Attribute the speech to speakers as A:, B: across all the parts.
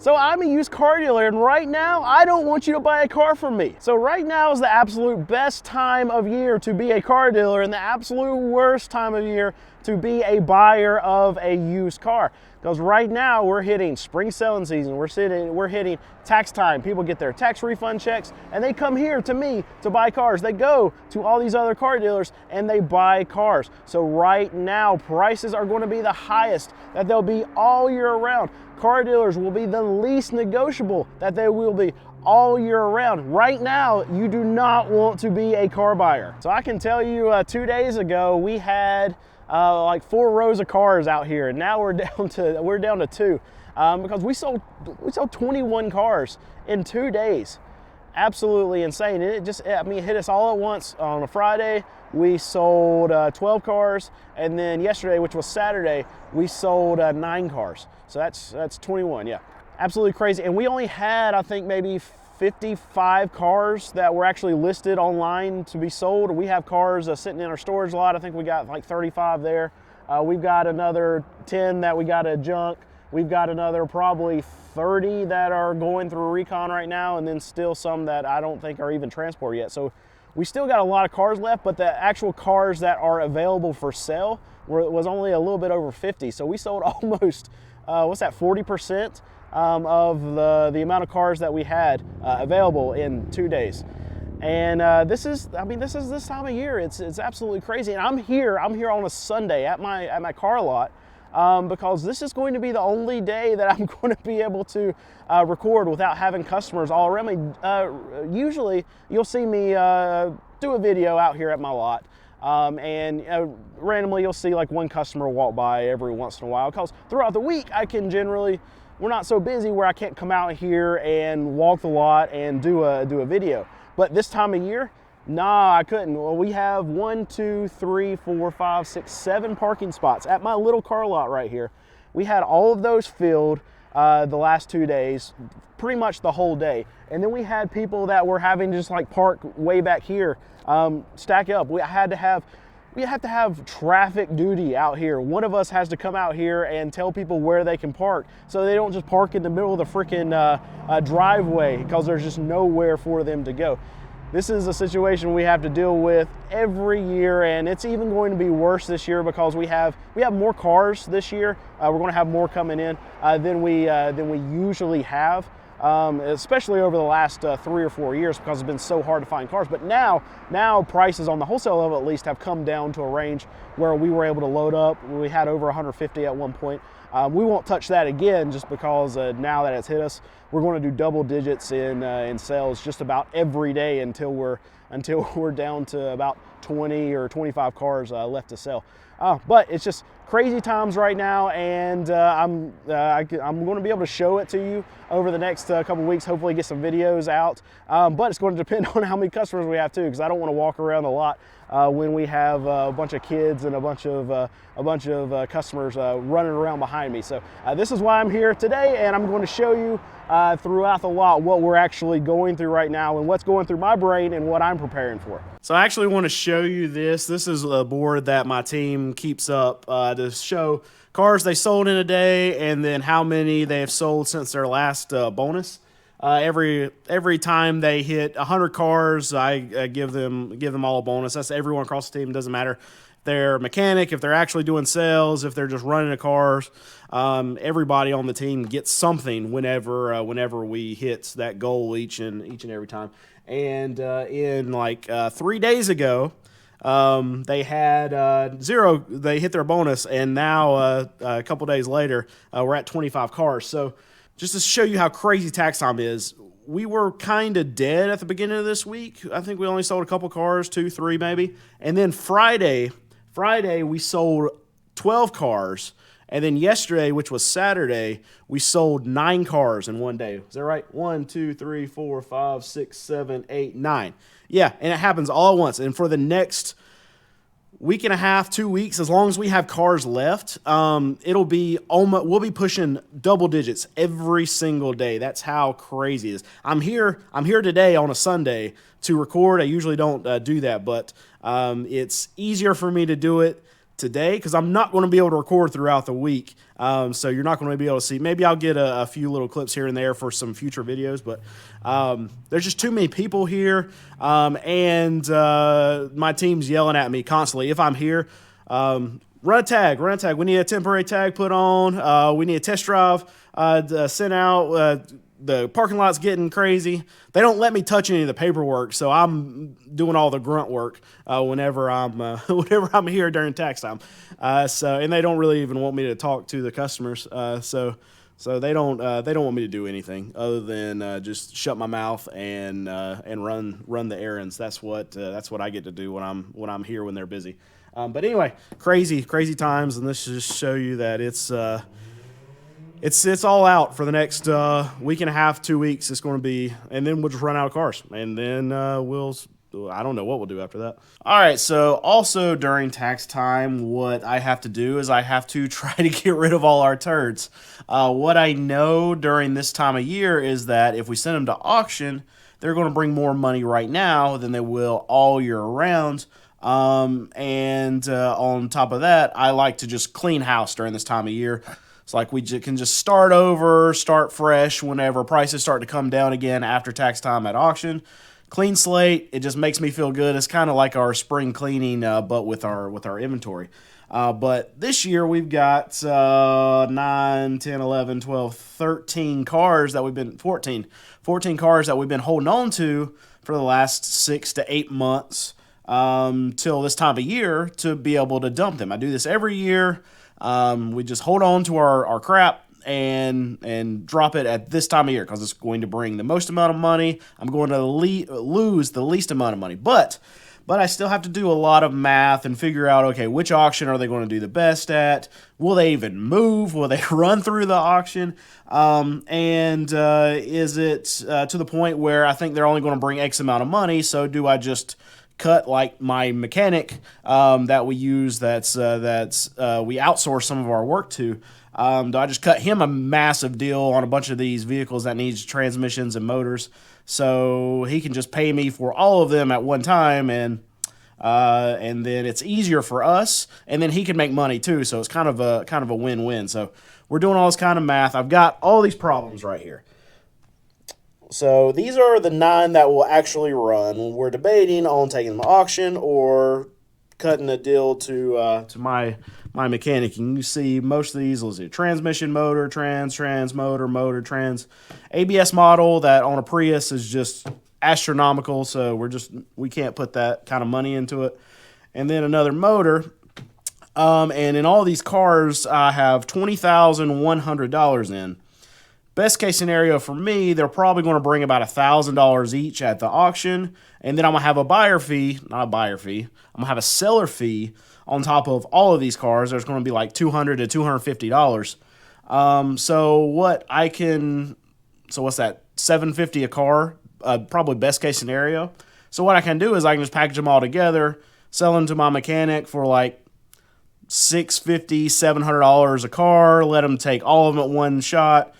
A: So I'm a used car dealer, and right now I don't want you to buy a car from me. So right now is the absolute best time of year to be a car dealer and the absolute worst time of year to be a buyer of a used car. Because right now we're hitting spring selling season, we're hitting tax time. People get their tax refund checks and they come here to me to buy cars. They go to all these other car dealers and they buy cars. So right now prices are going to be the highest that they'll be all year round. Car dealers will be the least negotiable that they will be all year round. Right now, you do not want to be a car buyer. So I can tell you 2 days ago, we had like 4 rows of cars out here, and now we're down to 2 because we sold 21 cars in 2 days. Absolutely insane. It hit us all at once. On a Friday, we sold 12 cars, and then yesterday, which was Saturday, we sold 9 cars. So that's 21, yeah. Absolutely crazy. And we only had, I think, maybe 55 cars that were actually listed online to be sold. We have cars sitting in our storage lot. I think we got like 35 there. We've got another 10 that we got at junk. We've got another probably 30 that are going through recon right now, and then still some that I don't think are even transported yet. So we still got a lot of cars left, but the actual cars that are available for sale was only a little bit over 50. So we sold almost, 40% of the amount of cars that we had available in 2 days. And this is this time of year. It's absolutely crazy. And I'm here on a Sunday at my car lot because this is going to be the only day that I'm going to be able to record without having customers all around me. Usually you'll see me do a video out here at my lot. And randomly you'll see like one customer walk by every once in a while, because throughout the week we're not so busy where I can't come out here and walk the lot and do a video. But this time of year, nah, I couldn't. Well, we have 1, 2, 3, 4, 5, 6, 7 parking spots at my little car lot right here. We had all of those filled the last 2 days, pretty much the whole day. And then we had people that were having just like park way back here, stack up. We have to have traffic duty out here. One of us has to come out here and tell people where they can park, so they don't just park in the middle of the freaking driveway, because there's just nowhere for them to go. This is a situation we have to deal with every year, and it's even going to be worse this year because we have more cars this year. We're going to have more coming in than we usually have. Especially over the last 3 or 4 years, because it's been so hard to find cars. But now prices on the wholesale level at least have come down to a range where we were able to load up. We had over 150 at one point. We won't touch that again just because now that it's hit us, we're going to do double digits in sales just about every day until we're down to about 20 or 25 cars left to sell. But it's just crazy times right now, and I'm going to be able to show it to you over the next couple weeks. Hopefully, get some videos out. But it's going to depend on how many customers we have too, because I don't want to walk around the lot when we have a bunch of kids and a bunch of customers running around behind me. So this is why I'm here today, and I'm going to show you throughout the lot what we're actually going through right now and what's going through my brain and what I'm preparing for. So I actually want to show you this. This is a board that my team keeps up to show cars they sold in a day and then how many they have sold since their last bonus. Every time they hit 100 cars, I give them all a bonus. That's everyone across the team. It doesn't matter if they're a mechanic, if they're actually doing sales, if they're just running the cars. Everybody on the team gets something whenever we hit that goal each and every time. And in like 3 days ago, they had 0. They hit their bonus, and now a couple days later, we're at 25 cars. So just to show you how crazy tax time is, we were kind of dead at the beginning of this week. I think we only sold a couple cars, 2, 3 maybe. And then Friday we sold 12 cars. And then yesterday, which was Saturday, we sold 9 cars in one day. Is that right? 1, 2, 3, 4, 5, 6, 7, 8, 9. Yeah, and it happens all at once. And for the next week and a half, 2 weeks, as long as we have cars left, we'll be pushing double digits every single day. That's how crazy it is. I'm here today on a Sunday to record. I usually don't do that, but it's easier for me to do it today because I'm not going to be able to record throughout the week. So you're not going to be able to see. Maybe I'll get a few little clips here and there for some future videos, but there's just too many people here, and my team's yelling at me constantly if I'm here. Run a tag. We need a temporary tag put on. We need a test drive sent out. The parking lot's getting crazy. They don't let me touch any of the paperwork, so I'm doing all the grunt work whenever I'm here during tax time. And they don't really even want me to talk to the customers. So they don't want me to do anything other than just shut my mouth and run the errands. That's what I get to do when I'm here when they're busy. But anyway, crazy times, and this just show you that it's all out for the next week and a half, 2 weeks. It's going to be, and then we'll just run out of cars, and then I don't know what we'll do after that. All right, so also during tax time, what I have to do is I have to try to get rid of all our turds. What I know during this time of year is that if we send them to auction, they're going to bring more money right now than they will all year round. And on top of that, I like to just clean house during this time of year. It's like we can just start over, start fresh whenever prices start to come down again after tax time at auction. Clean slate, it just makes me feel good. It's kind of like our spring cleaning, but with our inventory. But this year we've got 9, 10, 11, 12, 13 cars that we've been, 14 cars that we've been holding on to for the last 6 to 8 months till this time of year to be able to dump them. I do this every year. We just hold on to our crap and drop it at this time of year because it's going to bring the most amount of money. I'm going to lose the least amount of money, but I still have to do a lot of math and figure out, okay, which auction are they going to do the best at? Will they even move? Will they run through the auction? Is it to the point where I think they're only going to bring X amount of money? So do I just cut like my mechanic that we use we outsource some of our work to? Do I just cut him a massive deal on a bunch of these vehicles that needs transmissions and motors so he can just pay me for all of them at one time, and then it's easier for us, and then he can make money too, so it's kind of a win-win. So we're doing all this kind of math. I've got all these problems right here. So these are the 9 that will actually run. We're debating on taking them to auction or cutting a deal to my mechanic. And you see most of these, let's see, transmission, motor, trans, motor, trans. ABS model that on a Prius is just astronomical, so we can't put that kind of money into it. And then another motor. And in all these cars, I have $20,100 in. Best case scenario for me, they're probably going to bring about $1,000 each at the auction, and then I'm going to have I'm going to have a seller fee on top of all of these cars. There's going to be like $200 to $250. So what's that? $750 a car, probably best case scenario. So what I can do is I can just package them all together, sell them to my mechanic for like $650, $700 a car, let them take all of them at one shot.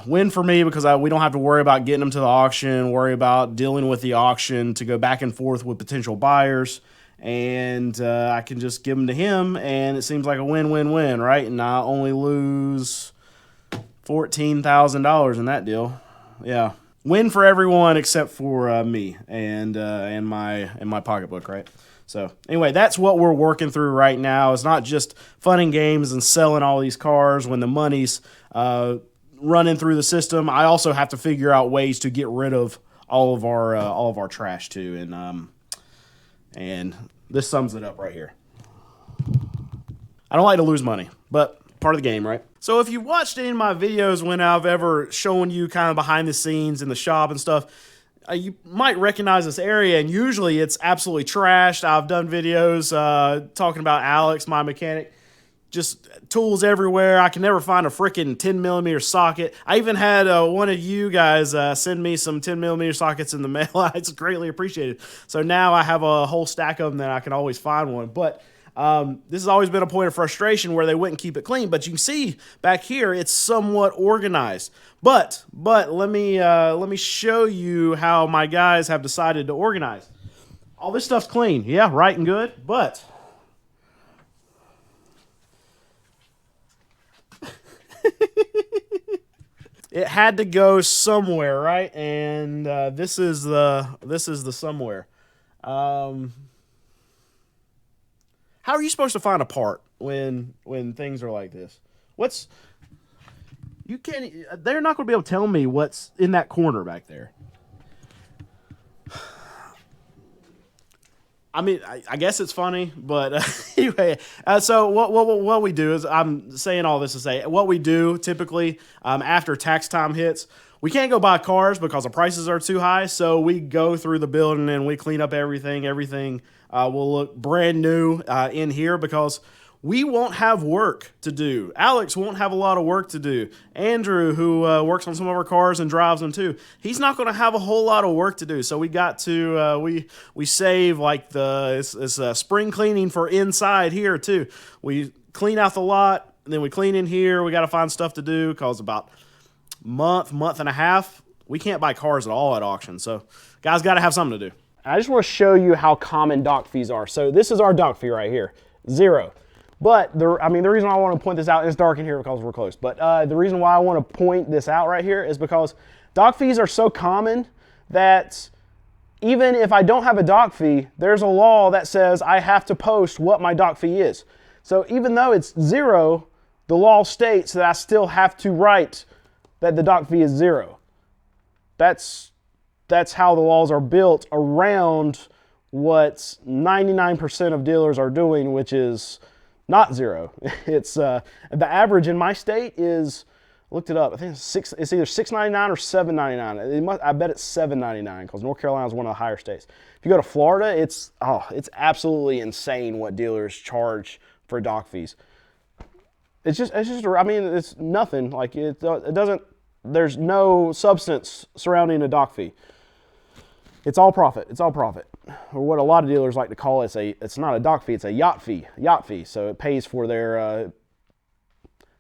A: Win for me because we don't have to worry about getting them to the auction, worry about dealing with the auction to go back and forth with potential buyers, and I can just give them to him, and it seems like a win-win-win, right? And I only lose $14,000 in that deal. Yeah, win for everyone except for me and my pocketbook, right? So anyway, that's what we're working through right now. It's not just fun and games and selling all these cars when the money's running through the system. I also have to figure out ways to get rid of all of our trash too, and this sums it up right here. I don't like to lose money, but part of the game, right? So if you watched any of my videos when I've ever shown you kind of behind the scenes in the shop and stuff, you might recognize this area, and usually it's absolutely trashed. I've done videos talking about Alex, my mechanic. Just tools everywhere. I can never find a freaking 10mm socket. I even had one of you guys send me some 10mm sockets in the mail. It's greatly appreciated. So now I have a whole stack of them that I can always find one. But this has always been a point of frustration where they wouldn't keep it clean. But you can see back here, it's somewhat organized. But let me show you how my guys have decided to organize. All this stuff's clean. Yeah, right and good. But It had to go somewhere, right? And this is the somewhere. How are you supposed to find a part when things are like this? You can't. They're not going to be able to tell me what's in that corner back there. I mean, I guess it's funny, but anyway. So what we do is, I'm saying all this to say, what we do typically after tax time hits, we can't go buy cars because the prices are too high. So we go through the building and we clean up everything. Everything will look brand new in here because we won't have work to do. Alex won't have a lot of work to do. Andrew, who works on some of our cars and drives them too, he's not going to have a whole lot of work to do. So we got to we save like it's spring cleaning for inside here too. We clean out the lot, and then we clean in here. We got to find stuff to do because about month and a half, we can't buy cars at all at auction. So guys got to have something to do. I just want to show you how common dock fees are. So this is our dock fee right here, 0. But the reason why I want to point this out, and it's dark in here because we're close, but the reason why I want to point this out right here is because dock fees are so common that even if I don't have a dock fee, there's a law that says I have to post what my dock fee is. So even though it's 0, the law states that I still have to write that the dock fee is 0. That's how the laws are built around what 99% of dealers are doing, which is not 0. It's the average in my state is, I looked it up, I think it's either $6.99 or $7.99. I bet it's $7.99 because North Carolina is one of the higher states. If you go to Florida, it's absolutely insane what dealers charge for dock fees. It's nothing. Like it doesn't. There's no substance surrounding a dock fee. It's all profit. It's all profit. Or what a lot of dealers like to call it, it's not a dock fee, it's a yacht fee. Yacht fee. So it pays for their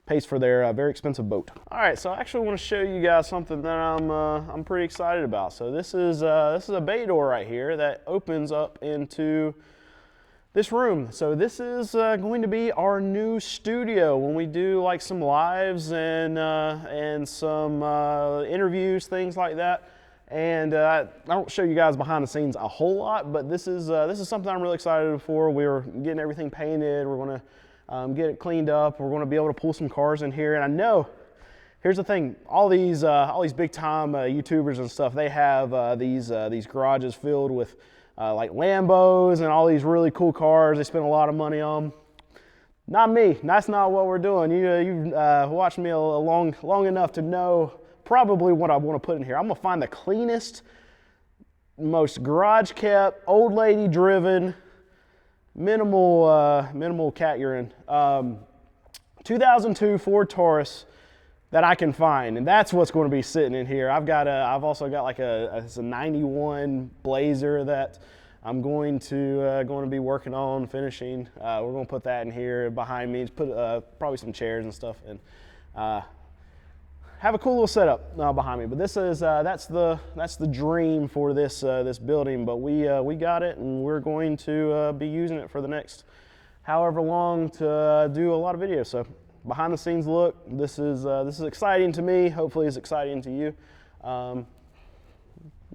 A: very expensive boat. All right, so I actually want to show you guys something that I'm pretty excited about. So this is a bay door right here that opens up into this room. So this is going to be our new studio when we do like some lives and some interviews, things like that. And I won't show you guys behind the scenes a whole lot, but this is something I'm really excited for. We're getting everything painted. We're going to get it cleaned up. We're going to be able to pull some cars in here. And I know, here's the thing: all these big time YouTubers and stuff, they have these garages filled with like Lambos and all these really cool cars. They spend a lot of money on. Not me. That's not what we're doing. You've watched me long enough to know probably what I want to put in here. I'm gonna find the cleanest, most garage kept, old lady driven, minimal cat urine 2002 Ford Taurus that I can find, and that's what's going to be sitting in here. I've also got like it's a 91 Blazer that I'm going to be working on finishing. We're going to put that in here behind me. Just put probably some chairs and stuff, and have a cool little setup behind me. But this is that's the dream for this building. But we got it, and we're going to be using it for the next however long to do a lot of videos. So behind the scenes look. This is exciting to me. Hopefully it's exciting to you.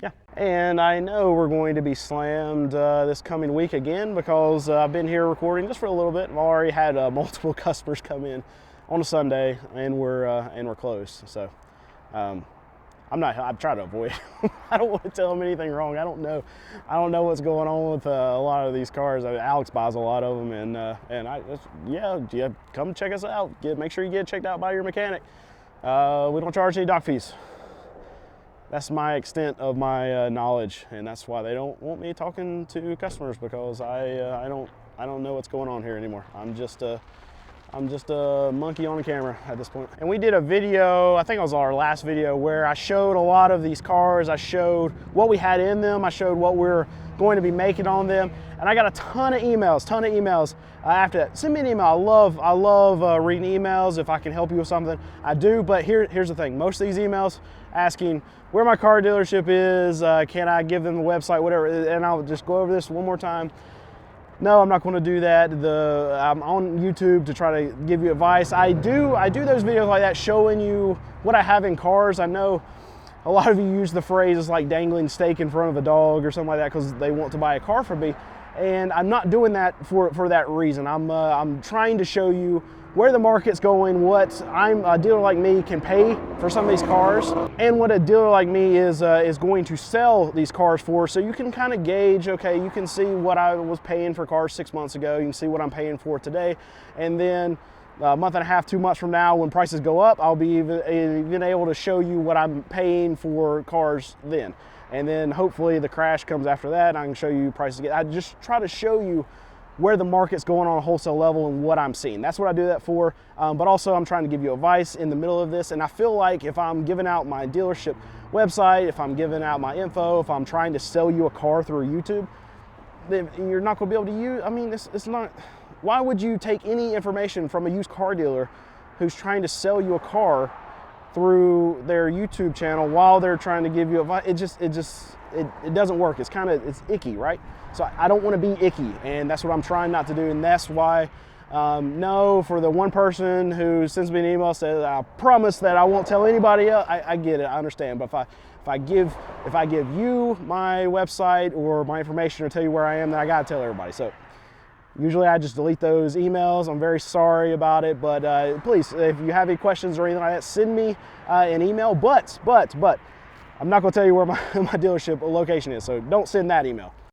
A: Yeah, and I know we're going to be slammed this coming week again because I've been here recording just for a little bit. I've already had multiple customers come in on a Sunday, and we're closed. So I'm trying to avoid it. I don't want to tell them anything wrong. I don't know what's going on with a lot of these cars. Alex buys a lot of them, and come check us out. Make sure you get checked out by your mechanic. We don't charge any dock fees. That's my extent of my knowledge, and that's why they don't want me talking to customers, because I don't know what's going on here anymore. I'm just a monkey on a camera at this point. And we did a video, I think it was our last video, where I showed a lot of these cars. I showed what we had in them. I showed what we're going to be making on them. And I got a ton of emails after that. Send me an email. I love reading emails. If I can help you with something, I do. But here's the thing. Most of these emails asking where my car dealership is, can I give them the website, whatever. And I'll just go over this one more time. no, I'm not going to do that. I'm on YouTube to try to give you advice. I do those videos like that showing you what I have in cars. I know a lot of you use the phrases like dangling steak in front of a dog or something like that because they want to buy a car from me. And I'm not doing that for that reason. I'm trying to show you where the market's going, what a dealer like me can pay for some of these cars, and what a dealer like me is going to sell these cars for. So you can kind of gauge, okay, you can see what I was paying for cars 6 months ago, you can see what I'm paying for today, and then a month and a half, 2 months from now, when prices go up, I'll be even able to show you what I'm paying for cars then. And then hopefully the crash comes after that, and I can show you prices again. I just try to show you where the market's going on a wholesale level and what I'm seeing. That's what I do that for. But also I'm trying to give you advice in the middle of this. And I feel like if I'm giving out my dealership website, if I'm giving out my info, if I'm trying to sell you a car through YouTube, then you're not going to be able to use, I mean, it's not, why would you take any information from a used car dealer who's trying to sell you a car through their YouTube channel while they're trying to give you advice? It doesn't work. It's icky, right? So I don't want to be icky, and that's what I'm trying not to do. And that's why, no, for the one person who sends me an email says, I promise that I won't tell anybody else, I get it, I understand. But if I give you my website or my information or tell you where I am, then I gotta tell everybody. So usually I just delete those emails. I'm very sorry about it, but please, if you have any questions or anything like that, send me an email. But I'm not gonna tell you where my dealership location is, so don't send that email.